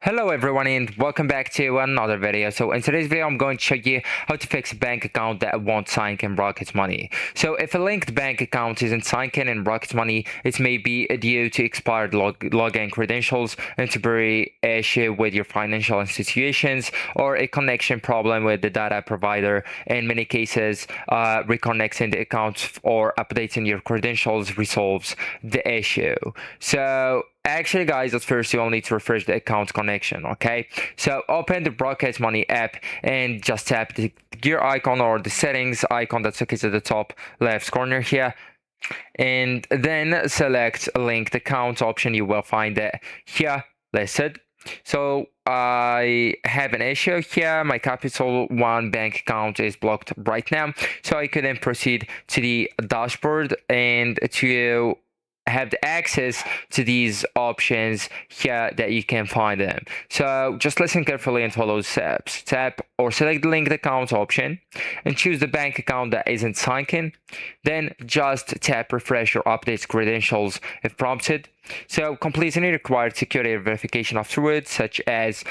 Hello everyone and welcome back to another video. So in today's video I'm going to show you how to fix a bank account that won't sign in Rocket Money. So if a linked bank account isn't signed in Rocket Money, it may be due to expired login credentials, a temporary issue with your financial institutions, or a connection problem with the data provider. In many cases, reconnecting the account or updating your credentials resolves the issue. So actually, guys, at first you will need to refresh the account connection, okay? So open the Rocket Money app and just tap the gear icon or the settings icon that's located at the top left corner here. And then select linked account option. You will find it here listed. So I have an issue here. My Capital One bank account is blocked right now. So I couldn't proceed to the dashboard and to have the access to these options here that you can find them. So just listen carefully and follow the steps. Tap or select the linked account option and choose the bank account that isn't signed in. Then just tap refresh or update credentials if prompted. So complete any required security verification afterwards, such as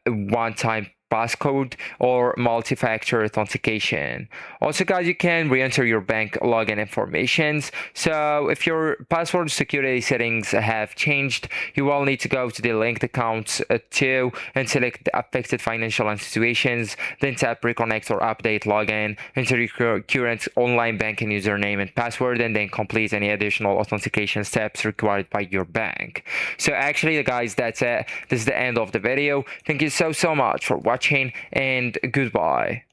one-time passcode or multi-factor authentication. Also, guys, you can re-enter your bank login informations. So if your password security settings have changed, you will need to go to the linked accounts too and select the affected financial institutions. Then tap reconnect or update login, enter your current online banking username and password, and then complete any additional authentication steps required by your bank. So actually, guys, that's it. This is the end of the video. Thank you so much for watching, and goodbye.